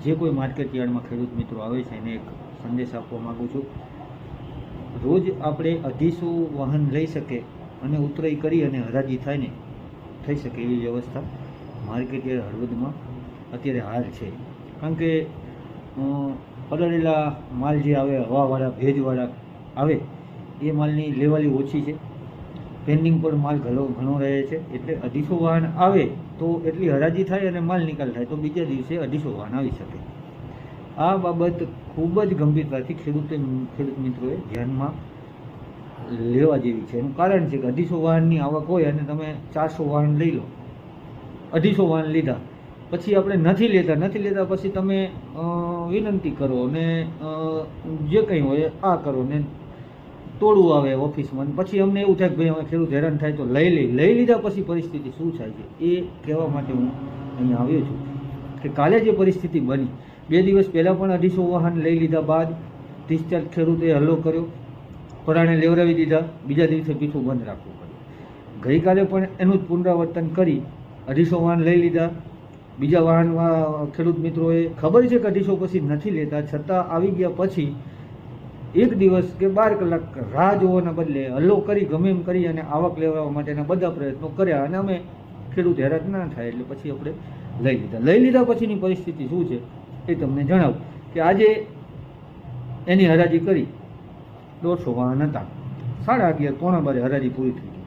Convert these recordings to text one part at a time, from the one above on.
જે કોઈ માર્કેટ યાર્ડમાં ખેડૂત મિત્રો આવે છે એને એક સંદેશ આપવા માગું છું. રોજ આપણે 250 વાહન લઈ શકે અને ઉતરાઈ કરી અને હરાજી થાય ને થઈ શકે એવી વ્યવસ્થા માર્કેટ યાર્ડ હળવદમાં અત્યારે હાલ છે. કારણ કે પલળેલા માલ જે આવે, હવાવાળા ભેજવાળા આવે, એ માલની લેવાલી ઓછી છે. પેન્ડિંગ પર માલ ઘણો રહે છે. એટલે 250 વાહન આવે તો એટલી હરાજી થાય અને માલ નિકાલ થાય તો બીજા દિવસે 250 વાહન આવી શકે. આ બાબત ખૂબ જ ગંભીરતાથી ખેડૂત મિત્રોએ ધ્યાનમાં લેવા જેવી છે. એનું કારણ છે કે 250 વાહનની આવક હોય અને તમે 400 વાહન લઈ લો, 250 વાહન લીધા પછી આપણે નથી લેતા પછી તમે વિનંતી કરો ને જે કંઈ હોય આ કરો ને તોડવું આવે ઓફિસમાં, પછી અમને એવું થાય કે ભાઈ અમે ખેડૂત હેરાન થાય તો લઈ લીધા પછી પરિસ્થિતિ શું થાય છે એ કહેવા માટે હું અહીંયા આવ્યો છું. કે કાલે જે પરિસ્થિતિ બની, 2 દિવસ પહેલાં પણ 250 વાહન લઈ લીધા બાદ ડિસ્ચાર્જ ખેડૂતે હલ્લો કર્યો, પરાણે લેવડાવી દીધા, બીજા દિવસે પીછું બંધ રાખવું પડ્યું. ગઈકાલે પણ એનું જ પુનરાવર્તન કરી 250 વાહન લઈ લીધા. બીજા વાહનમાં ખેડૂત મિત્રોએ ખબર છે કે 250 પછી નથી લેતા, છતાં આવી ગયા પછી 1 દિવસ કે 12 કલાક રાહ જોવાના બદલે હલ્લો કરી ગમે એમ કરી અને આવક લેવા માટેના બધા પ્રયત્નો કર્યા અને અમે ખેડૂત હેરાન ના થાય એટલે પછી આપણે લઈ લીધા પછીની પરિસ્થિતિ શું છે એ તમને જણાવું. કે આજે એની હરાજી કરી 150 વાહન હતા, 11:30 પોણા 12 હરાજી પૂરી થઈ ગઈ.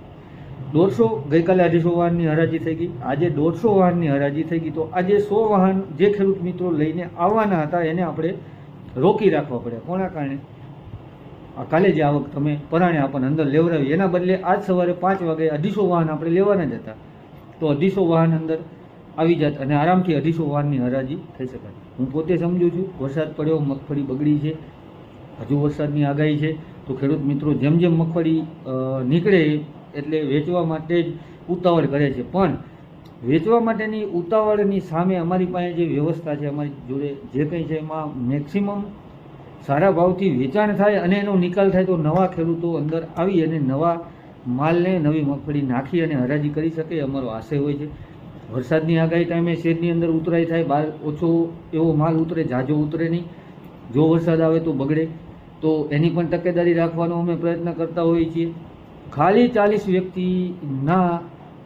150 ગઈકાલે 250 વાહનની હરાજી થઈ ગઈ, આજે 150 વાહનની હરાજી થઈ ગઈ. તો આજે 100 વાહન જે ખેડૂત મિત્રો લઈને આવવાના હતા એને આપણે રોકી રાખવા પડ્યા. કોના કારણે? કાલે જે આવક તમે પરાણે આપણને અંદર લેવડાવી એના બદલે આજ સવારે 5 વાગે 250 વાહન આપણે લેવાના જ હતા તો 250 વાહન અંદર આવી જાત અને આરામથી 250 વાહનની હરાજી થઈ શકે. હું પોતે સમજું છું, વરસાદ પડ્યો, મગફળી બગડી છે, હજુ વરસાદની આગાહી છે, તો ખેડૂત મિત્રો જેમ મગફળી નીકળે એટલે વેચવા માટે જ ઉતાવળ કરે છે. પણ વેચવા માટેની ઉતાવળની સામે અમારી પાસે જે વ્યવસ્થા છે, અમારી જોડે જે કંઈ છે એમાં મેક્સિમમ સારા ભાવથી વેચાણ થાય અને એનો નિકાલ થાય તો નવા ખેડૂતો અંદર આવી અને નવા માલને નવી મગફળી નાખી અને હરાજી કરી શકે એ અમારો આશય હોય છે. વરસાદની આગાહી ટાઈમે શેડની અંદર ઉતરાઈ થાય, બહાર ઓછો એવો માલ ઉતરે, ઝાઝો ઉતરે નહીં. જો વરસાદ આવે તો બગડે, તો એની પણ તકેદારી રાખવાનો અમે પ્રયત્ન કરતા હોઈએ છીએ. ખાલી 40 વ્યક્તિના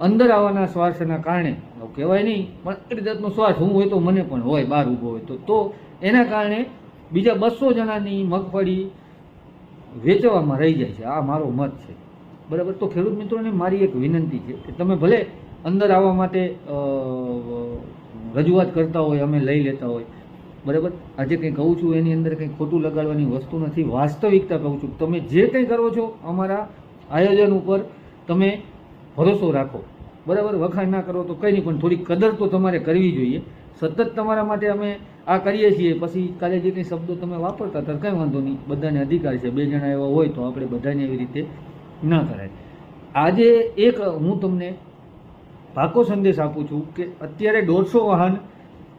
અંદર આવવાના સ્વાર્થના કારણે કહેવાય નહીં પણ એ જાતનો સ્વાર્થ હું હોય તો મને પણ હોય, બહાર ઊભો હોય તો એના કારણે બીજા 200 જણાની મગફળી વેચવામાં રહી જાય છે. આ મારો મત છે, બરાબર. તો ખેડૂત મિત્રોને મારી એક વિનંતી છે કે તમે ભલે અંદર આવવા માટે રજૂઆત કરતા હોય, અમે લઈ લેતા હોય, બરાબર. આજે કંઈ કહું છું એની અંદર કંઈ ખોટું લગાડવાની વસ્તુ નથી, વાસ્તવિકતા કહું છું. તમે જે કંઈ કરો છો અમારા આયોજન ઉપર તમે ભરોસો રાખો, બરાબર. વખાણ ના કરો તો કંઈ નહીં, પણ થોડી કદર તો તમારે કરવી જોઈએ. સતત તમારા માટે અમે આ કરીએ છીએ, પછી કાલે જે કંઈ શબ્દો તમે વાપરતા હતા કંઈ વાંધો નહીં, બધાને અધિકાર છે. 2 જણા એવા હોય તો આપણે બધાને એવી રીતે ના કરાય. આજે એક હું તમને પાકો સંદેશ આપું છું કે અત્યારે 150 વાહન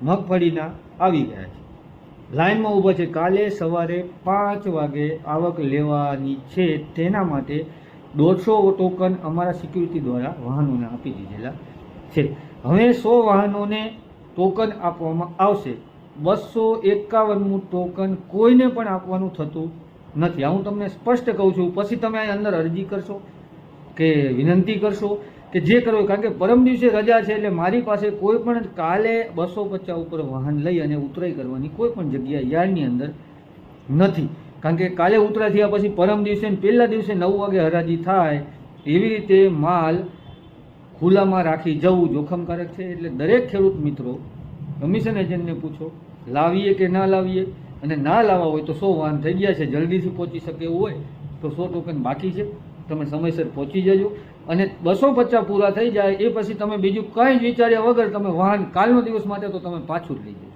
મગફળીના આવી ગયા છે, લાઇનમાં ઊભા છે. કાલે સવારે 5 વાગે આવક લેવાની છે, તેના માટે 150 ટોકન અમારા સિક્યુરિટી દ્વારા વાહનોને આપી દીધેલા છે. હવે 100 વાહનોને ટોકન આપવામાં આવશે. 251મું ટોકન કોઈને પણ આપવાનું થતું નથી. આ હું તમને સ્પષ્ટ કહું છું. પછી તમે અહીં અંદર અરજી કરશો કે વિનંતી કરશો કે જે કરો, કારણ કે પરમ દિવસે રજા છે એટલે મારી પાસે કોઈ પણ કાલે 250 ઉપર વાહન લઈ અને ઉતરાઈ કરવાની કોઈ પણ જગ્યા યાર્ડની અંદર નથી. કારણ કે કાલે ઉતરા થયા પછી પરમ દિવસે પહેલા દિવસે 9 વાગે હરાજી થાય, એવી રીતે માલ ખુલ્લામાં રાખી જવું જોખમકારક છે. એટલે દરેક ખેડૂત મિત્રો કમિશન એજન્ટને પૂછો લાવીએ કે ના લાવીએ, અને ના લાવવા હોય તો 100 વાહન થઈ ગયા છે, જલ્દીથી પહોંચી શકે એવું હોય તો 100 ટોકન બાકી છે, તમે સમયસર પહોંચી જજો. અને 250 પૂરા થઈ જાય એ પછી તમે બીજું કંઈ જ વિચાર્યા વગર તમે વાહન કાલનો દિવસ માટે તો તમે પાછું જ લઈ જજો,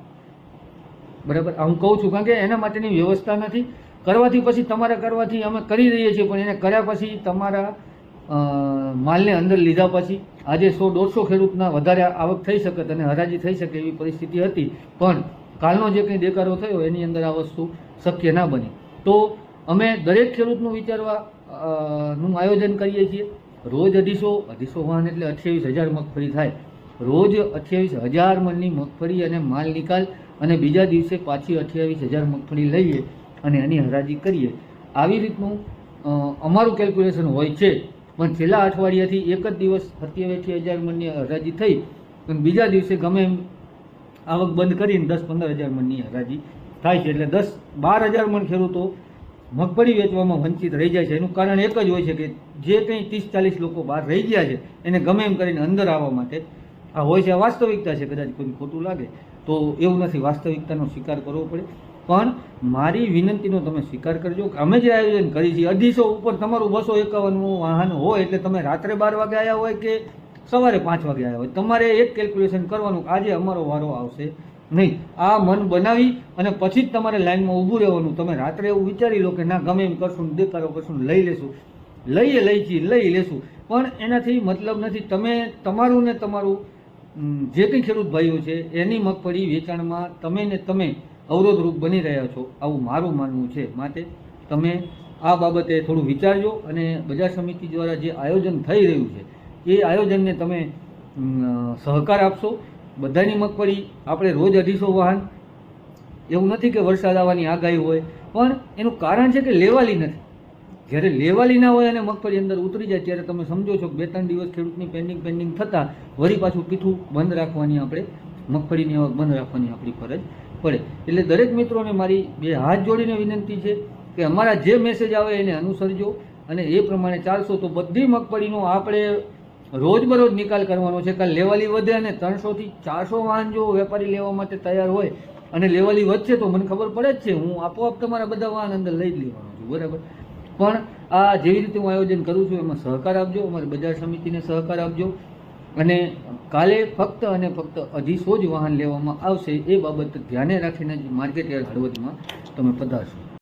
બરાબર. હું કહું છું કારણ કે એના માટેની વ્યવસ્થા નથી. કરવાથી પછી તમારા કરવાથી અમે કરી રહીએ છીએ, પણ એને કર્યા પછી તમારા માલને અંદર લીધા પછી આજે 100-150 ખેડૂતના વધારે આવક થઈ શકે અને હરાજી થઈ શકે એવી પરિસ્થિતિ હતી, પણ કાલનો જે કંઈ દેકારો થયો એની અંદર આ વસ્તુ શક્ય ના બની. તો અમે દરેક ખેડૂતનું વિચારવા નું આયોજન કરીએ છીએ. રોજ 250 વાહન એટલે 28,000 મગફળી થાય. રોજ 28,000 મણની મગફળી અને માલ નિકાલ અને બીજા દિવસે પાછી 28,000 મગફળી લઈએ અને એની હરાજી કરીએ. આવી રીતનું અમારું કેલ્ક્યુલેશન હોય છે. પણ છેલ્લા અઠવાડિયાથી એક જ દિવસ 27,000 મણની હરાજી થઈ અને બીજા દિવસે ગમે એમ આવક બંધ કરીને 10-15,000 મણની હરાજી થાય છે. એટલે 10-12,000 મણ ખેડૂતો મગફળી વેચવામાં વંચિત રહી જાય છે. એનું કારણ એક જ હોય છે કે જે કંઈ 30-40 લોકો બહાર રહી ગયા છે એને ગમે એમ કરીને અંદર આવવા માટે આ હોય છે. આ વાસ્તવિકતા છે. કદાચ કોઈ ખોટું લાગે તો એવું નથી, વાસ્તવિકતાનો સ્વીકાર કરવો પડે. પણ મારી વિનંતીનો તમે સ્વીકાર કરજો કે અમે જે આયોજન કરી છે 250 ઉપર તમારું 251 વાહન હોય એટલે તમે રાત્રે 12 વાગે આવ્યા હોય કે સવારે 5 વાગે આવ્યા હોય, તમારે એક કેલ્ક્યુલેશન કરવાનું આજે અમારો વારો આવશે નહીં. આ મન બનાવી અને પછી જ તમારે લાઈનમાં ઊભું રહેવાનું. તમે રાત્રે એવું વિચારી લો કે ના ગમે એમ કરશું, દેખાડો કરશું, લઈ લેશું, લઈ લેશું, પણ એનાથી મતલબ નથી. તમે તમારું ને તમારું જે કંઈ ખેડૂત ભાઈઓ છે એની મગફળી વેચાણમાં તમે અવરોધરૂપ બની રહ્યા છો, આવું મારું માનવું છે. માટે તમે આ બાબતે થોડું વિચારજો અને બજાર સમિતિ દ્વારા જે આયોજન થઈ રહ્યું છે એ આયોજનને તમે સહકાર આપશો. બધાની મગફળી આપણે રોજ 250 વાહન, એવું નથી કે વરસાદ આવવાની આગાહી હોય, પણ એનું કારણ છે કે લેવાલી નથી. જ્યારે લેવાલી ના હોય અને મગફળી અંદર ઉતરી જાય ત્યારે તમે સમજો છો કે 2-3 દિવસ ખેડૂતની પેન્ડિંગ થતાં વળી પાછું પીઠું બંધ રાખવાની, આપણે મગફળીની આવક બંધ રાખવાની આપણી ફરજ પડે. એટલે દરેક મિત્રોને મારી 2 હાથ જોડીને વિનંતી છે કે અમારા જે મેસેજ આવે એને અનુસરજો અને એ પ્રમાણે ચાલશો તો બધી મગફળીનો આપણે રોજબરોજ નિકાલ કરવાનો છે. કાલ લેવાલી વધે અને 300 થી 400 વાહન જો વેપારી લેવા માટે તૈયાર હોય અને લેવાલી વધશે તો મને ખબર પડે જ છે, હું આપોઆપ તમારા બધા વાહન અંદર લઈ જ લેવાનો છું, બરાબર. પણ આ જેવી રીતે હું આયોજન કરું છું એમાં સહકાર આપજો, અમારી બજાર સમિતિને સહકાર આપજો અને કાલે ફક્ત અને ફક્ત 250 જ વાહન લેવામાં આવશે. એ બાબત ધ્યાને રાખીને જ માર્કેટ યાર્ડ હળવદમાં તમે પધારશો.